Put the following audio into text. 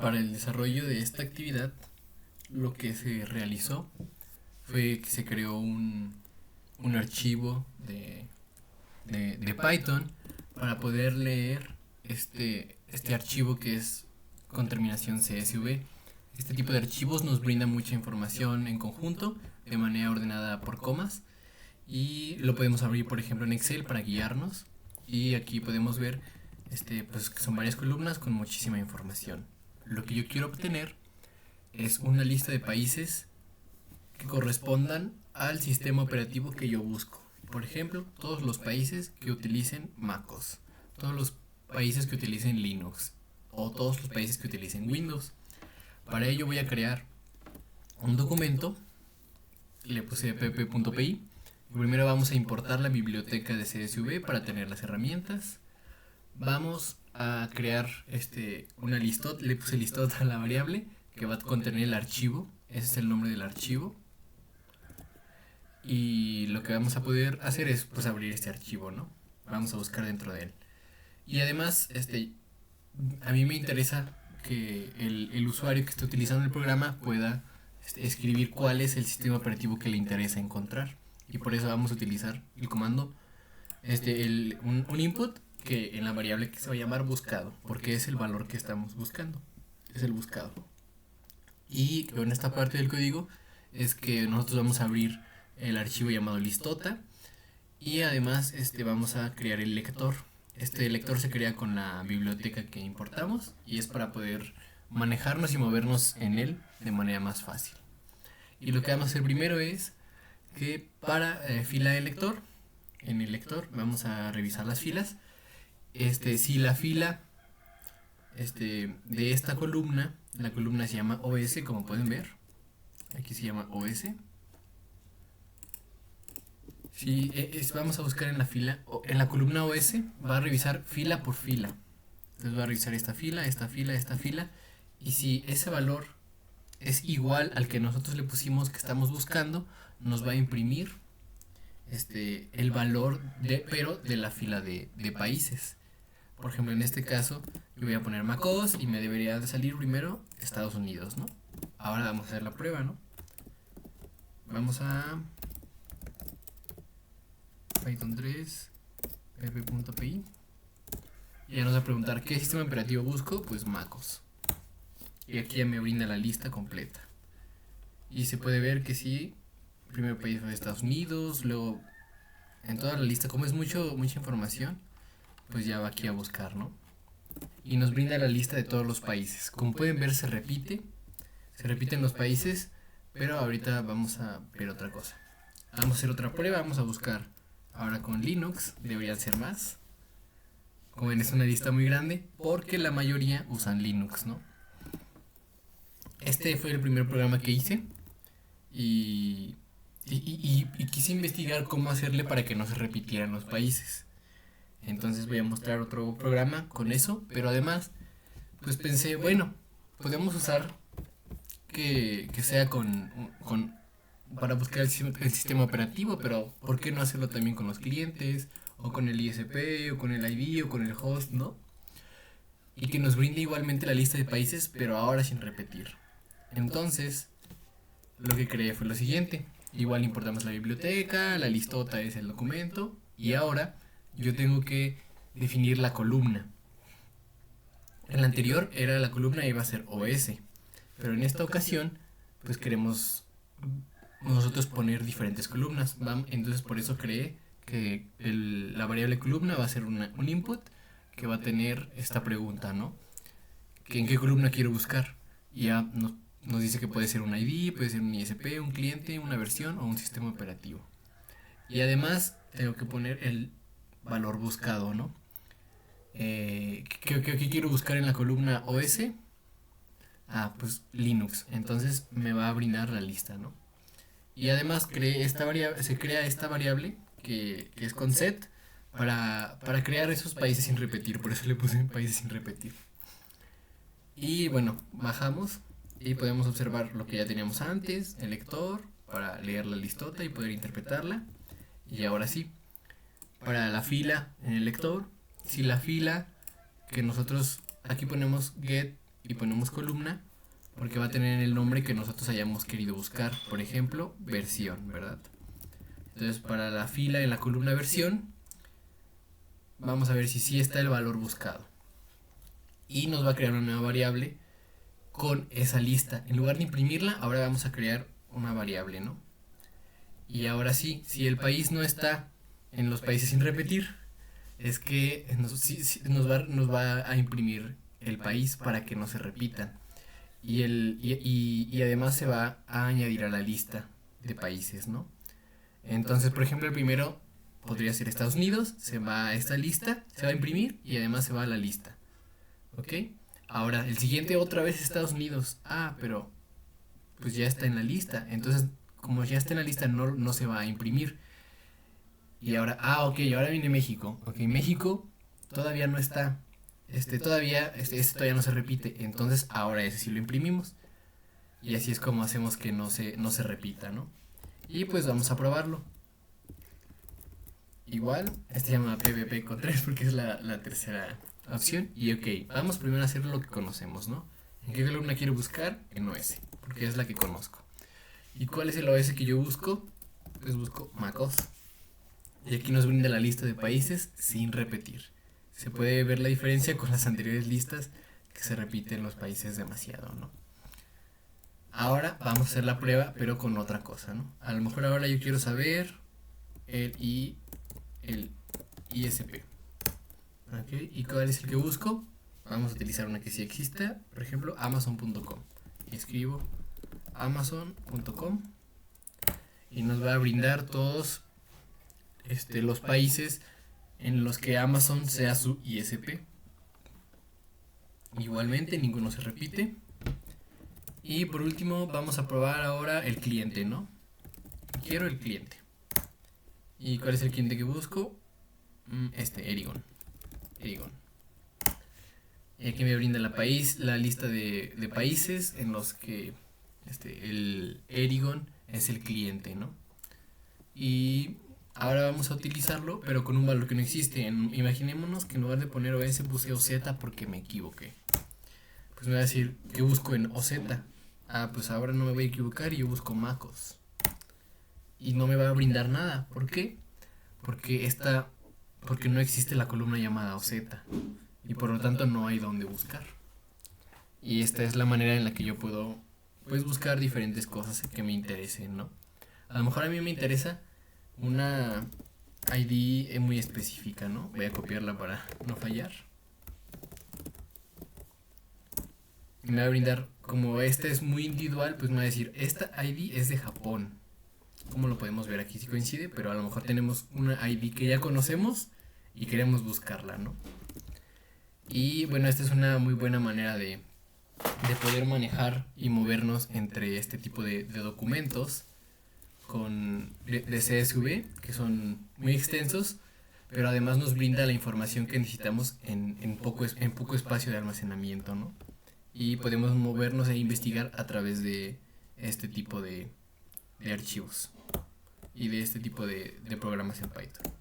para el desarrollo de esta actividad, lo que se realizó fue que se creó un archivo de Python para poder leer este archivo que es con terminación CSV. Este tipo de archivos nos brinda mucha información en conjunto, de manera ordenada por comas, y lo podemos abrir, por ejemplo, en Excel para guiarnos. Y aquí podemos ver pues que son varias columnas con muchísima información. Lo que yo quiero obtener es una lista de países que correspondan al sistema operativo que yo busco. Por ejemplo, todos los países que utilicen MacOS, todos los países que utilicen Linux o todos los países que utilicen Windows. Para ello voy a crear un documento, le puse pp.py. Primero vamos a importar la biblioteca de CSV para tener las herramientas. Vamos a crear una listota, le puse listota a la variable que va a contener el archivo. Ese es el nombre del archivo. Y lo que vamos a poder hacer es pues abrir este archivo, ¿no? Vamos a buscar dentro de él. Y además, a mí me interesa que el usuario que esté utilizando el programa pueda escribir cuál es el sistema operativo que le interesa encontrar. Y por eso vamos a utilizar el comando, un input que en la variable que se va a llamar buscado, porque es el valor que estamos buscando, es el buscado. Y con esta parte del código es que nosotros vamos a abrir el archivo llamado listota y además vamos a crear el lector. Este lector se crea con la biblioteca que importamos y es para poder manejarnos y movernos en él de manera más fácil. Y lo que vamos a hacer primero es que para fila de lector, en el lector vamos a revisar las filas. Si la fila de esta columna, la columna se llama OS, como pueden ver, aquí se llama OS. Si vamos a buscar en la fila, en la columna OS, va a revisar fila por fila. Entonces va a revisar esta fila, esta fila, esta fila. Y si ese valor es igual al que nosotros le pusimos que estamos buscando, nos va a imprimir el valor pero de la fila de países. Por ejemplo, en este caso yo voy a poner MacOS y me debería de salir primero Estados Unidos, ¿no? Ahora vamos a hacer la prueba, ¿no? Vamos a Python 3 pp.py y ya nos va a preguntar qué sistema operativo busco, pues MacOS. Y aquí ya me brinda la lista completa. Y se puede ver que sí, el primer país fue Estados Unidos, luego en toda la lista, como es mucha información, pues ya va aquí a buscar, ¿no? Y nos brinda la lista de todos los países. Como pueden ver, se repiten los países, pero ahorita vamos a ver otra cosa. Vamos a hacer otra prueba, vamos a buscar ahora con Linux, deberían ser más. Como ven, es una lista muy grande porque la mayoría usan Linux, ¿no? Este fue el primer programa que hice y quise investigar cómo hacerle para que no se repitieran los países. Entonces voy a mostrar otro programa con eso, pero además pues pensé, bueno, podemos usar que sea para buscar el sistema operativo, pero ¿por qué no hacerlo también con los clientes? O con el ISP, o con el ID, o con el host, ¿no? Y que nos brinde igualmente la lista de países, pero ahora sin repetir. Entonces, lo que creé fue lo siguiente. Igual importamos la biblioteca, la listota es el documento, y ahora yo tengo que definir la columna. En la anterior era la columna iba a ser OS, pero en esta ocasión pues queremos nosotros poner diferentes columnas. Entonces por eso creé que la variable columna va a ser un input que va a tener esta pregunta, ¿no? Que ¿en qué columna quiero buscar? Y ya nos dice que puede ser un ID, puede ser un ISP, un cliente, una versión o un sistema operativo. Y además tengo que poner el valor buscado, ¿no? ¿Qué quiero buscar en la columna OS? Pues Linux. Entonces me va a brindar la lista, ¿no? Y además se crea esta variable que es con set para crear esos países sin repetir. Por eso le puse países sin repetir. Y bueno, bajamos y podemos observar lo que ya teníamos antes, el lector, para leer la listota y poder interpretarla. Y ahora sí, para la fila en el lector, si la fila que nosotros aquí ponemos get y ponemos columna porque va a tener el nombre que nosotros hayamos querido buscar. Por ejemplo, versión, ¿verdad? Entonces para la fila en la columna versión vamos a ver si sí está el valor buscado. Y nos va a crear una nueva variable con esa lista. En lugar de imprimirla, ahora vamos a crear una variable, ¿no? Y ahora sí, si el país no está en los países sin repetir, es que nos va a imprimir el país para que no se repitan. Y además se va a añadir a la lista de países, ¿no? Entonces, por ejemplo, el primero podría ser Estados Unidos, se va a esta lista, se va a imprimir y además se va a la lista. ¿Ok? Ahora, el siguiente otra vez Estados Unidos. Pero pues ya está en la lista. Entonces, como ya está en la lista, no se va a imprimir. Y ahora, ok, ahora viene México. Ok, México todavía no está. Este todavía no se repite. Entonces, ahora ese sí lo imprimimos. Y así es como hacemos que no se repita, ¿no? Y pues vamos a probarlo. Igual, se llama PVP con 3 porque es la tercera opción. Y ok, vamos primero a hacer lo que conocemos, ¿no? ¿En qué columna quiero buscar? En OS, porque es la que conozco. ¿Y cuál es el OS que yo busco? Pues busco MacOS. Y aquí nos brinda la lista de países sin repetir. Se puede ver la diferencia con las anteriores listas que se repiten los países demasiado, ¿no? Ahora vamos a hacer la prueba, pero con otra cosa, ¿no? A lo mejor ahora yo quiero saber el ISP. ¿Okay? ¿Y cuál es el que busco? Vamos a utilizar una que sí exista, por ejemplo, amazon.com. Y escribo amazon.com y nos va a brindar todos los países en los que Amazon sea su ISP. Igualmente, ninguno se repite. Y por último, vamos a probar ahora el cliente, ¿no? Quiero el cliente. ¿Y cuál es el cliente que busco? Erigon. Y aquí me brinda la lista de países en los que el Erigon es el cliente, ¿no? Y ahora vamos a utilizarlo, pero con un valor que no existe. Imaginémonos que en lugar de poner OS puse OZ porque me equivoqué. Pues me va a decir que busco en OZ. Pues ahora no me voy a equivocar y yo busco MacOS. Y no me va a brindar nada. ¿Por qué? Porque no existe la columna llamada OZ. Y por lo tanto no hay donde buscar. Y esta es la manera en la que yo puedo pues buscar diferentes cosas que me interesen, ¿no? A lo mejor a mí me interesa una ID muy específica, ¿no? Voy a copiarla para no fallar. Y me va a brindar, como esta es muy individual, pues me va a decir, esta ID es de Japón. ¿Cómo lo podemos ver aquí? Sí coincide, pero a lo mejor tenemos una ID que ya conocemos y queremos buscarla, ¿no? Y bueno, esta es una muy buena manera de poder manejar y movernos entre este tipo de documentos de CSV, que son muy extensos, pero además nos brinda la información que necesitamos en poco espacio de almacenamiento, ¿no? Y podemos movernos e investigar a través de este tipo de archivos y de este tipo de programas en Python.